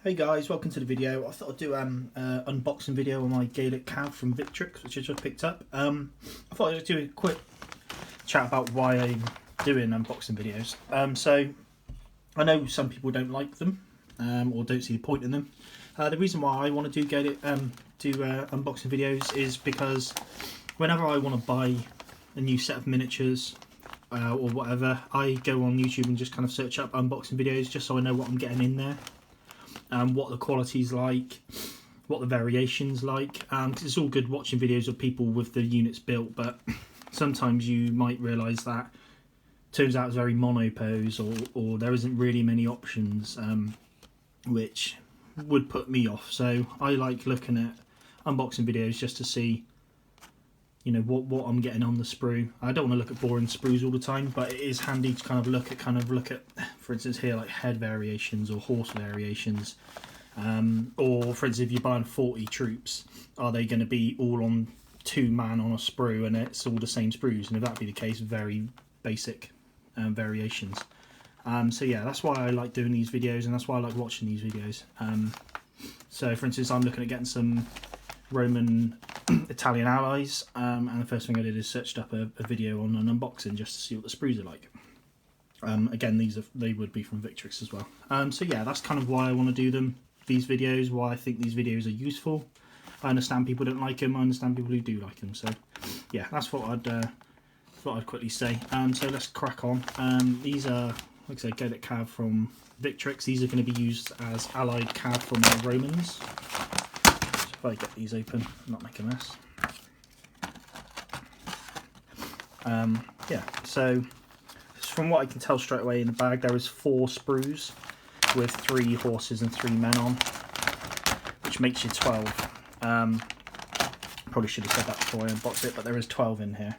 Hey guys, welcome to the video. I thought I'd do an unboxing video on my Gallic Cav from Victrix, which I just picked up. I thought I'd do a quick chat about why I'm doing unboxing videos. So I know some people don't like them or don't see the point in them. The reason why I want to do unboxing videos is because whenever I want to buy a new set of miniatures or whatever, I go on YouTube and just kind of search up unboxing videos just so I know what I'm getting in there. What the quality's like, what the variation's like, because it's all good watching videos of people with the units built, but sometimes you might realise that turns out it's very monopose, or there isn't really many options, which would put me off. So I like looking at unboxing videos just to see, you know, what I'm getting on the sprue. I don't want to look at boring sprues all the time, but it is handy to kind of look at, for instance here, like head variations or horse variations, or for instance if you're buying 40 troops, are they going to be all on 2 man on a sprue and it's all the same sprues? And if that be the case, very basic variations. So yeah, that's why I like doing these videos, and that's why I like watching these videos. So for instance, I'm looking at getting some Roman Italian allies, and the first thing I did is searched up a video on an unboxing just to see what the sprues are like. Again, they would be from Victrix as well. So yeah, that's kind of why I want to do these videos, why I think these videos are useful. I understand people don't like them, I understand people who do like them, so yeah, that's what I'd quickly say. So let's crack on. These are, like I say, Gallic Cav from Victrix. These are going to be used as allied Cav from the Romans. If I get these open, not make a mess. Yeah, so from what I can tell straight away in the bag, there is 4 sprues with 3 horses and 3 men on, which makes you 12. Probably should have said that before I unboxed it, but there is 12 in here.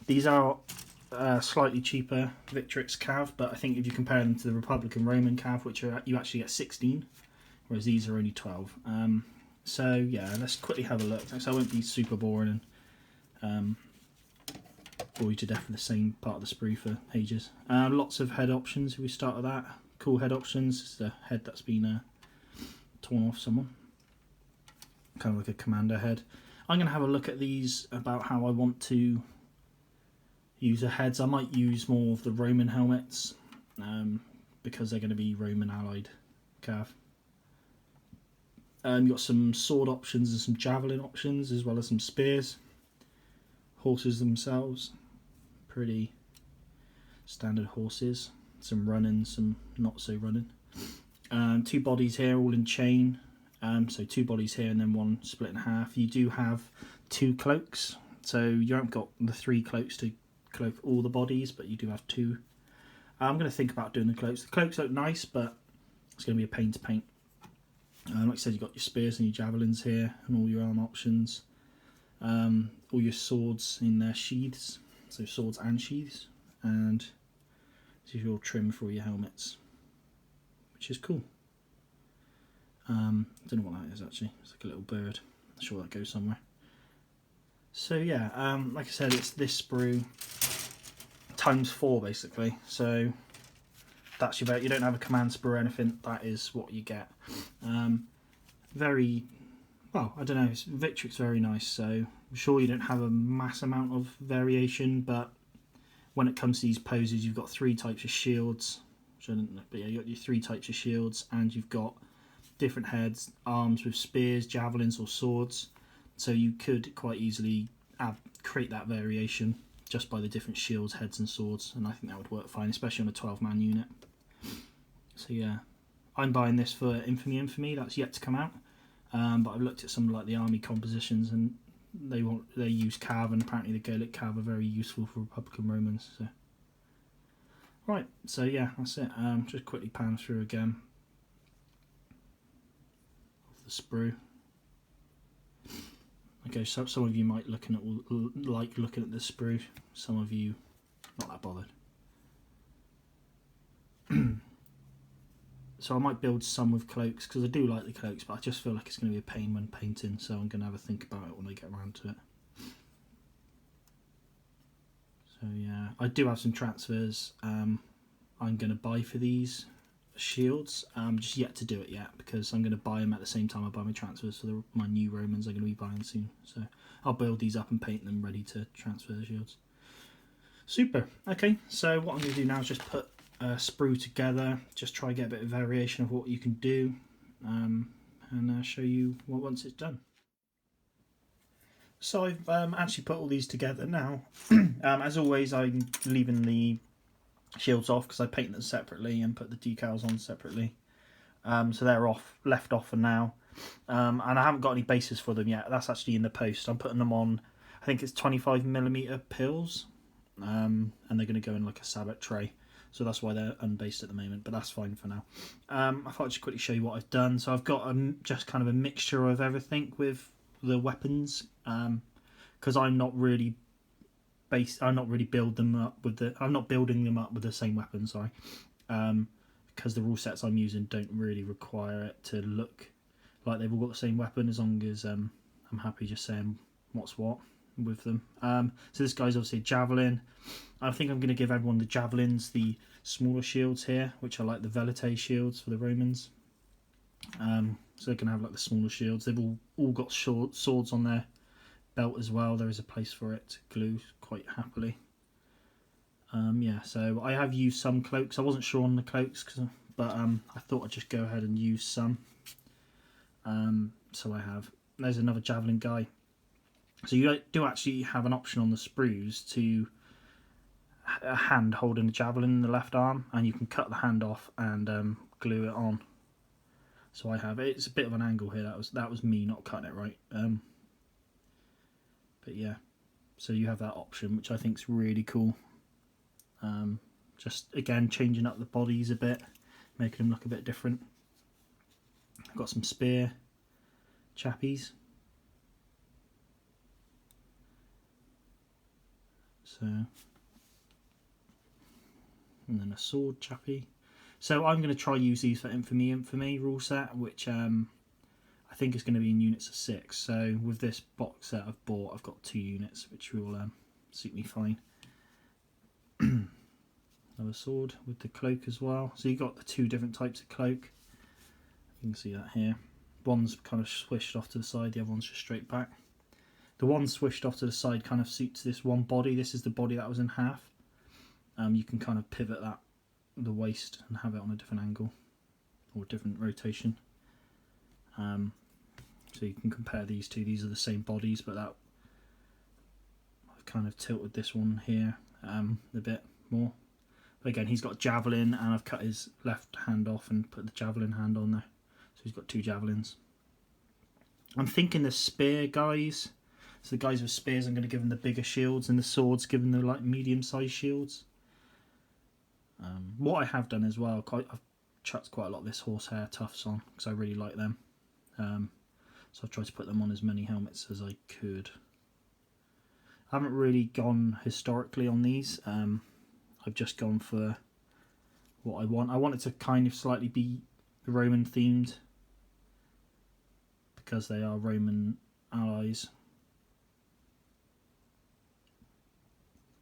These are slightly cheaper Victrix Cav, but I think if you compare them to the Republican Roman Cav, which you actually get 16, whereas these are only 12. So yeah, let's quickly have a look. So I won't be super boring and bore you to death with the same part of the sprue for ages. Lots of head options. If we start with that, cool head options. It's the head that's been torn off someone, kind of like a commander head. I'm going to have a look at these about how I want to use the heads. I might use more of the Roman helmets because they're going to be Roman allied Cav. You've got some sword options and some javelin options, as well as some spears. Horses themselves, pretty standard horses. Some running, some not so running. 2 bodies here, all in chain. So 2 bodies here and then 1 split in half. You do have 2 cloaks, so you haven't got the 3 cloaks to cloak all the bodies, but you do have 2. I'm going to think about doing the cloaks. The cloaks look nice, but it's going to be a pain to paint. Like I said, you've got your spears and your javelins here and all your arm options. All your swords in their sheaths, so swords and sheaths, and this is your trim for all your helmets, which is cool. Don't know what that is actually. It's like a little bird. I'm sure that goes somewhere. So yeah, like I said, it's this sprue times 4 basically. So that's your bet. You don't have a command sprue or anything. That is what you get. Very well. I don't know. Victrix very nice. So I'm sure you don't have a mass amount of variation, but when it comes to these poses, you've got 3 types of shields. Which I didn't know, but yeah, you got your 3 types of shields, and you've got different heads, arms with spears, javelins, or swords. So you could quite easily create that variation just by the different shields, heads, and swords, and I think that would work fine, especially on a 12-man unit. So yeah, I'm buying this for Infamy. That's yet to come out, but I've looked at some like the army compositions, and they use Cav, and apparently the Gallic Cav are very useful for Republican Romans. So right, so yeah, that's it. Just quickly pan through again of the sprue. Okay, so some of you might like looking at the sprue. Some of you not that bothered. So I might build some with cloaks because I do like the cloaks, but I just feel like it's going to be a pain when painting, so I'm going to have a think about it when I get around to it. So yeah, I do have some transfers I'm going to buy for these, shields. Just yet to do it yet because I'm going to buy them at the same time I buy my transfers for my new Romans I'm going to be buying soon. So I'll build these up and paint them ready to transfer the shields. Super. Okay, so what I'm going to do now is just put a sprue together, just try to get a bit of variation of what you can do, and show you what once it's done. So I've actually put all these together now. As always, I'm leaving the shields off because I paint them separately and put the decals on separately. So they're left off for now. And I haven't got any bases for them yet. That's actually in the post. I'm putting them on, I think it's 25mm pills. And they're going to go in like a sabot tray. So that's why they're unbased at the moment, but that's fine for now. I thought I'd just quickly show you what I've done. So I've got just kind of a mixture of everything with the weapons, because I'm not really building them up with the same weapon, sorry. Because the rule sets I'm using don't really require it to look like they've all got the same weapon, as long as I'm happy just saying what's what with them. So this guy's obviously a Javelin. I think I'm going to give everyone the Javelins, the smaller shields here, which are like the Velite shields for the Romans. So they can have like the smaller shields. They've all got swords on their belt as well. There is a place for it to glue quite happily. Yeah, so I have used some cloaks. I wasn't sure on the cloaks, but I thought I'd just go ahead and use some. So I have. There's another Javelin guy. So you do actually have an option on the sprues to a hand holding a Javelin in the left arm, and you can cut the hand off and glue it on. So I have it. It's a bit of an angle here. That was me not cutting it right. But yeah, so you have that option, which I think is really cool. Just again changing up the bodies a bit, making them look a bit different. I've got some spear chappies. So, and then a sword chappy. So I'm going to try use these for infamy rule set, which I think is going to be in units of 6. So with this box set I've bought, I've got 2 units, which will suit me fine. Another sword with the cloak as well. So you've got the 2 different types of cloak. You can see that here. One's kind of swished off to the side, the other one's just straight back. The one swished off to the side kind of suits this one body. This is the body that was in half. You can kind of pivot the waist and have it on a different angle or different rotation. So you can compare these two. These are the same bodies, but I've kind of tilted this one here a bit more. But again, he's got Javelin, and I've cut his left hand off and put the Javelin hand on there. So he's got 2 Javelins. I'm thinking the spear guys. So the guys with spears, I'm going to give them the bigger shields, and the swords give them the like medium-sized shields. What I have done as well, I've chucked quite a lot of this horsehair tufts on because I really like them. So I've tried to put them on as many helmets as I could. I haven't really gone historically on these. I've just gone for what I want. I want it to kind of slightly be Roman themed because they are Roman allies.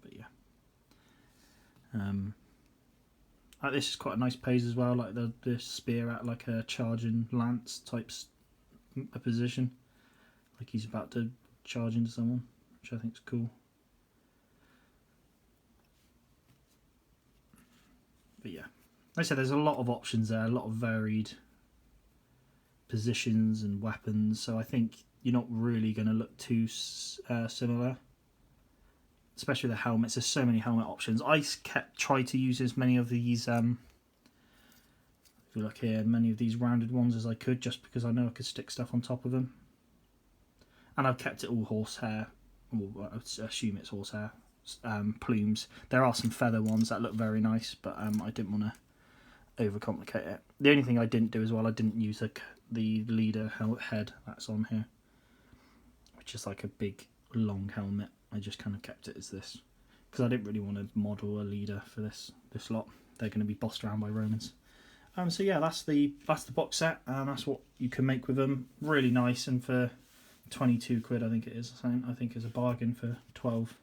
But yeah. This is quite a nice pose as well, like the spear at like a charging lance type a position, like he's about to charge into someone, which I think is cool. But yeah, like I said, there's a lot of options there, a lot of varied positions and weapons, so I think you're not really going to look too similar. Especially the helmets, there's so many helmet options. I tried to use as many of these, if you look here, many of these rounded ones as I could, just because I know I could stick stuff on top of them. And I've kept it all horsehair, well, I would assume it's horsehair, plumes. There are some feather ones that look very nice, but I didn't want to overcomplicate it. The only thing I didn't do as well, I didn't use the leader head that's on here, which is like a big long helmet. I just kind of kept it as this because I didn't really want to model a leader for this lot. They're going to be bossed around by Romans. So yeah, that's the box set, and that's what you can make with them. Really nice, and for 22 quid I think it is. I think it's a bargain for 12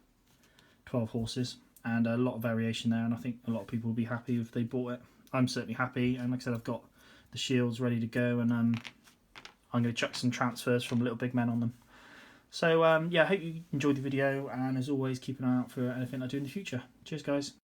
horses, and a lot of variation there. And I think a lot of people will be happy if they bought it. I'm certainly happy, and like I said, I've got the shields ready to go, and I'm going to chuck some transfers from Little Big Men on them. So yeah, I hope you enjoyed the video, and as always, keep an eye out for anything I do in the future. Cheers, guys.